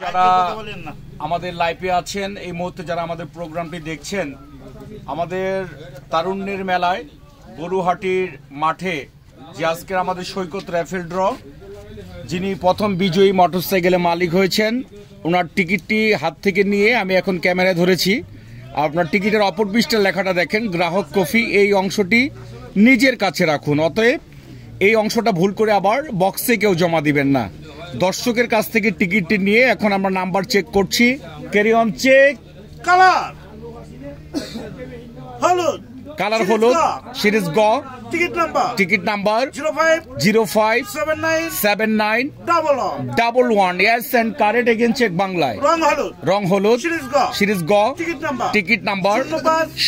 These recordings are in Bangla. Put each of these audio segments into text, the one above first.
যারা আমাদের লাইভে আছেন এই মুহূর্তে, যারা আমাদের প্রোগ্রামটি দেখছেন, আমাদের তারুণ্যের মেলায় গরুহাটির মাঠে যে আজকের আমাদের সৈকত র্যাফেল ড্র, যিনি প্রথম বিজয়ী মোটরসাইকেলের মালিক হয়েছেন, ওনার টিকিটটি হাত থেকে নিয়ে আমি এখন ক্যামেরায় ধরেছি। আপনার টিকিটের অপর পৃষ্ঠার লেখাটা দেখেন, গ্রাহক কফি। এই অংশটি নিজের কাছে রাখুন, অতএব এই অংশটা ভুল করে আবার বক্সে কেউ জমা দিবেন না। দর্শকের কাছ থেকে টিকিটটি নিয়ে এখন আমরা নাম্বার চেক করছি। Carry on check. কালার হলুদ, কালার হলুদ, সিরিজ গ, ticket number 0579791111। Yes and correct, again check বাংলায়। রং হলুদ, সিরিজ গ, টিকিট নাম্বার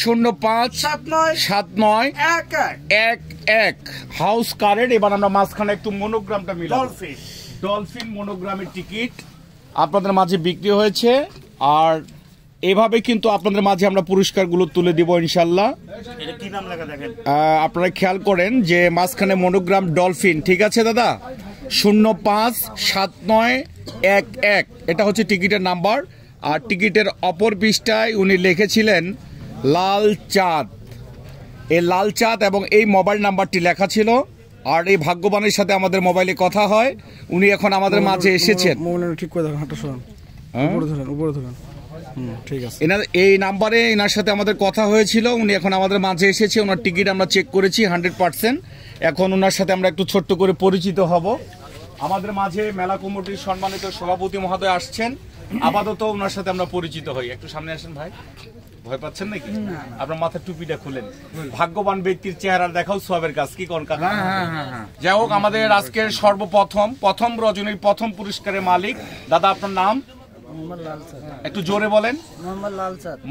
0579791111। House correct. এবার আমরা মাঝখানে একটু মনোগ্রামটা মিলাবো। ডলফিন মনোগ্রামের টিকিট আপনাদের মাঝে বিক্রি হয়েছে, আর এভাবে কিন্তু আপনাদের মাঝে আমরা পুরস্কারগুলো তুলে দিব ইনশাল্লাহ। আপনারা খেয়াল করেন যে মাঝখানে মনোগ্রাম ডলফিন, ঠিক আছে দাদা? 057911, এটা হচ্ছে টিকিটের নাম্বার। আর টিকিটের অপর পৃষ্ঠায় উনি লিখেছিলেন লাল চাঁদ। এই লাল চাঁদ এবং এই মোবাইল নাম্বারটি লেখা ছিল। আর এই ভাগ্যবানের সাথে আমাদের মোবাইলে কথা হয়, উনি এখন আমাদের মাঝে এসেছেন। এই নাম্বারে এনার সাথে আমাদের কথা হয়েছিল, উনি এখন আমাদের মাঝে এসেছে। ওনার টিকিট আমরা চেক করেছি 100%। এখন ওনার সাথে আমরা একটু ছোট্ট করে পরিচিত হব। আমাদের মাঝে মেলা কমিটির সম্মানিত সভাপতি মহোদয় আসছেন, আপাতত ওনার সাথে আমরা পরিচিত হই। একটু সামনে আসেন ভাই। ভয় পাচ্ছেন নাকি? আপনার মাথার টুপিটা খুলেন। ভাগ্যবান ব্যক্তির চেহারা দেখাও সবের কাজ, কি কোন কাজ? যাই হোক, আমাদের আজকের প্রথম রজনীর প্রথম পুরস্কারের মালিক দাদা, আপনার নাম? একটু জোরে বলেন।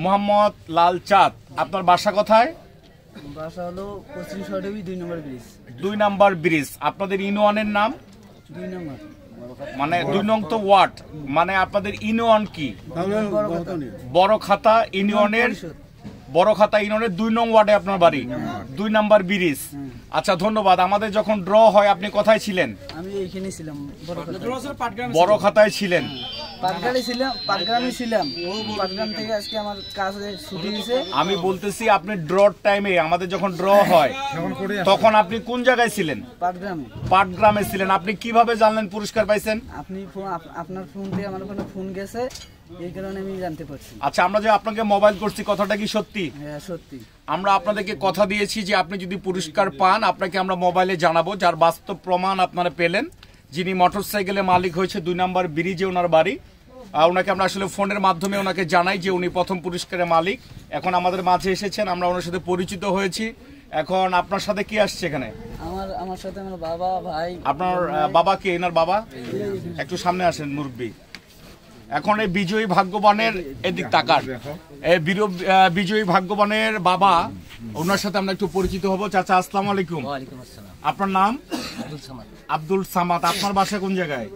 মোহাম্মদ লাল চাঁদ। আপনার বাসা কোথায়? বাসা হলো পশ্চিম সরডি 2 নম্বর ব্রিজ। আপনাদের ইউনিয়নের নাম? 2 নম্বর, মানে 2 নং তো ওয়ার্ড, মানে আপনাদের ইউনিয়ন কি? বড় খাতা ইউনিয়নের 2 নং ওয়ার্ডে আপনার বাড়ি, 2 নম্বর ব্রিজ। আচ্ছা, ধন্যবাদ। আমাদের যখন ড্র হয় আপনি কোথায় ছিলেন? আমি এইখানে ছিলাম, বড় খাতায় ছিলেন। আমি বলতেছি আপনি ড্রর টাইমে, আমাদের যখন ড্র হয় তখন আপনি কোন জায়গায় ছিলেন? পাটগ্রামে ছিলেন। আপনি কিভাবে জানলেন পুরস্কার পাইছেন? আপনি আপনার ফোন দিয়ে আমার ওখানে ফোন গেছে, এই কারণে আমি জানতে পারছি। আচ্ছা, আমরা যে আপনাকে মোবাইল করছি, কথাটা কি সত্যি? হ্যাঁ, সত্যি। আমরা আপনাদেরকে কথা দিয়েছি যে আপনি যদি পুরস্কার পান আপনাকে আমরা মোবাইলে জানাবো, যার বাস্তব প্রমাণ আপনারা পেলেন। যিনি মোটরসাইকেলের মালিক হয়েছে 2 নম্বর ব্রিজে ওনার বাড়ি, ওনাকে আমরা আসলে ফোনের মাধ্যমে ওনাকে জানাই যে উনি প্রথম পুরস্কারের মালিক। এখন আমাদের মাঝে এসেছেন, আমরা ওনার সাথে পরিচিত হয়েছি। এখন আপনার সাথে কি আসছে এখানে? আমার সাথে আমার বাবা, ভাই। আপনার বাবা কে? এনার বাবা একটু সামনে আসেন, মুরব্বী। এখন এই বিজয়ী ভাগ্যবানের এদিক তাকান, এই বিজয়ী ভাগ্যবানের বাবা, ওনার সাথে আমরা একটু পরিচিত হব। চাচা, আসসালামু আলাইকুম। আপনার নাম? আব্দুল সামাদ। আপনার বাসা কোন জায়গায়?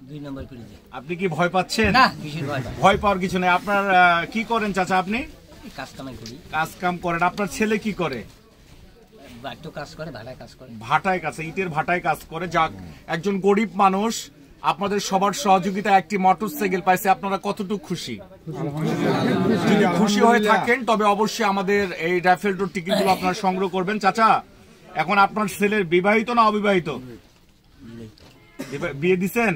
2 নম্বর ব্রিজে। আপনি কি ভয় পাচ্ছেন? না, ভয় পাওয়ার কিছু নেই। আপনার কি করেন চাচা? আপনি কাজ কাম করেন। আপনার ছেলে কি করে? ভাটায় কাজ, ইটের ভাটায় কাজ করে। যাক, একজন গরিব মানুষ আপনাদের সবার সহযোগিতা একটি মোটরসাইকেল পাইছে। আপনারা কতটুকু খুশি? যদি খুশি হয়ে থাকেন তবে অবশ্যই আমাদের এই র্যাফেল ড্র টিকিটগুলো আপনারা সংগ্রহ করবেন। চাচা, এখন আপনার ছেলের বিবাহিত না অবিবাহিত? বিয়ে দিছেন?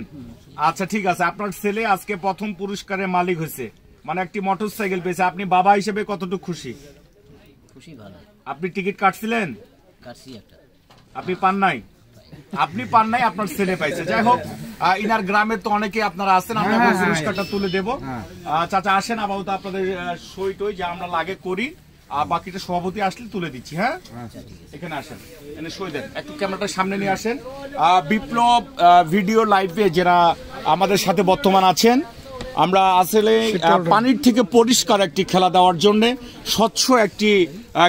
আচ্ছা, ঠিক আছে। আপনার ছেলে আজকে প্রথম পুরস্কারের মালিক হয়েছে, মানে একটি মোটরসাইকেল পেয়েছে। আপনি বাবা হিসেবে কতটুকু খুশি? ভালো। আপনি টিকিট কাটছিলেন? আপনি পান নাই? আপনার ছেলে পাইছে। যাই হোক, ইনার গ্রামের তো অনেকে আপনারা আছেন, আমরা পুরস্কারটা তুলে দেব। চাচা আসেন, আপাতত আপনাদের সই টই যা আমরা লাগে করি, আর বাকিটা সভাপতি আসলে তুলে দিচ্ছি। হ্যাঁ, এখানে আসেন, এনে সই দেন। একটু ক্যামেরাটা সামনে নিয়ে আসেন। বিপ্লব ভিডিও লাইভে যারা আমাদের সাথে বর্তমান আছেন, আমরা আসলে পানির থেকে পরিষ্কার একটি খেলা দেওয়ার জন্য, স্বচ্ছ একটি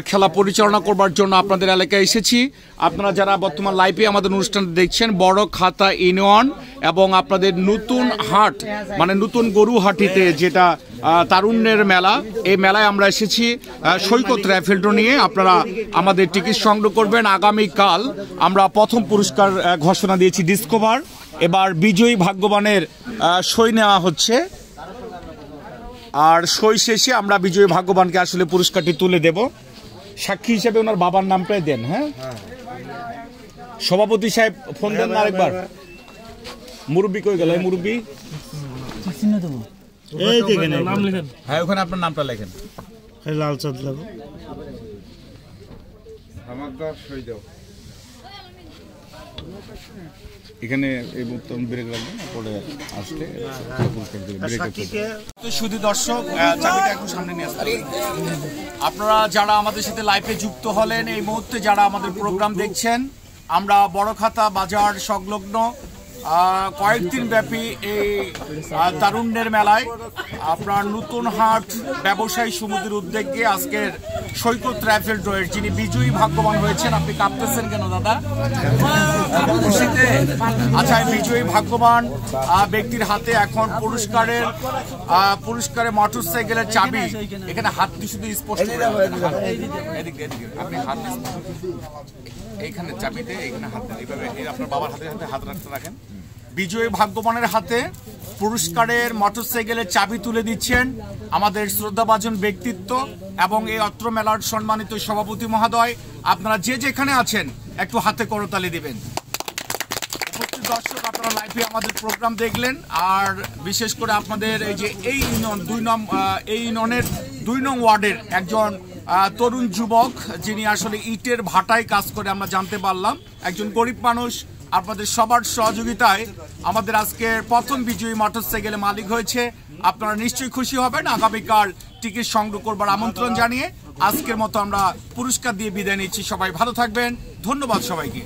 খেলা পরিচালনা করবার জন্য আপনাদের এলাকায় এসেছি। আপনারা যারা বর্তমান লাইভে আমাদের অনুষ্ঠানটি দেখছেন, বড় খাতা ইউনিয়ন এবং আপনাদের নতুন হাট, মানে নতুন গরুহাটিতে যেটা তারুণ্যের মেলা, এই মেলায় আমরা এসেছি সৈকত র্যাফেল ড্র নিয়ে। আপনারা আমাদের টিকিট সংগ্রহ করবেন। আগামীকাল আমরা প্রথম পুরস্কার ঘোষণা দিয়েছি ডিসকভার। এবার বিজয়ী ভাগ্যবানের সই নেওয়া হচ্ছে, আর সই শেষে আমরা বিজয়ী ভাগ্যবানকে আসলে পুরস্কারটি তুলে দেব। সাক্ষী হিসেবে ওনার বাবার নামটাই দেন। হ্যাঁ, সভাপতি সাহেব ফোন দেন না আরেকবার। মুরব্বী কই গেল? মুরব্বী হ্যাঁ, ওখানে আপনার নামটা লেখেন। লালচাঁদ লাগো এখানে এই বোতাম ব্রেক রাখবেন, পরে আসলে শুধু দর্শক চাবিটা একটু সামনে নিয়ে আসতে। আপনারা যারা আমাদের সাথে লাইভে যুক্ত হলেন, এই মুহূর্তে যারা আমাদের প্রোগ্রাম দেখছেন, আমরা বড়খাতা বাজার সংলগ্ন কয়েকদিন ব্যাপী এই তারুণ্যের মেলায় আপনার নতুন হাট ব্যবসায়ী সমিতির উদ্যোগে আজকের সৈকত রাইফেল ড্রয়ের যিনি বিজয়ী ভাগ্যবান হয়েছেন। আপনি কাঁপতেছেন কেন দাদা? খুশিতে? আচ্ছা, বিজয়ী ভাগ্যবান ব্যক্তির হাতে এখন পুরস্কারের মোটরসাইকেলের চাবি। এখানে হাত শুধু স্পষ্ট, আপনি হাত এইখানে চাবিতে এইখানে হাত দেন, এইভাবে আপনার বাবার হাতে হাত রাখতে রাখেন। বিজয়ী ভাগ্যবানের হাতে পুরস্কারের মোটরসাইকেলের চাবি তুলে দিচ্ছেন আমাদের শ্রদ্ধাভাজন ব্যক্তিত্ব এবং এই অত্র মেলার সম্মানিত সভাপতি মহোদয়। আপনারা যে যেখানে আছেন একটু হাতে করতালি দিবেন। দর্শক, আপনারা লাইভে আমাদের প্রোগ্রাম দেখলেন, আর বিশেষ করে আপনাদের এই যে এই ইউনিয়ন এই ইউনিয়নের 2 নং ওয়ার্ডের একজন তরুণ যুবক যিনি আসলে ইটের ভাটায় কাজ করে, আমরা জানতে পারলাম একজন গরিব মানুষ। আপনাদের সবার সহযোগিতায় আমাদের আজকের প্রথম বিজয়ী মোটরসাইকেলের মালিক হয়েছে। আপনারা নিশ্চয়ই খুশি হবেন। আগামীকাল টিকিট সংগ্রহ করবার আমন্ত্রণ জানিয়ে আজকের মতো আমরা পুরস্কার দিয়ে বিদায় নিচ্ছি। সবাই ভালো থাকবেন, ধন্যবাদ সবাইকে।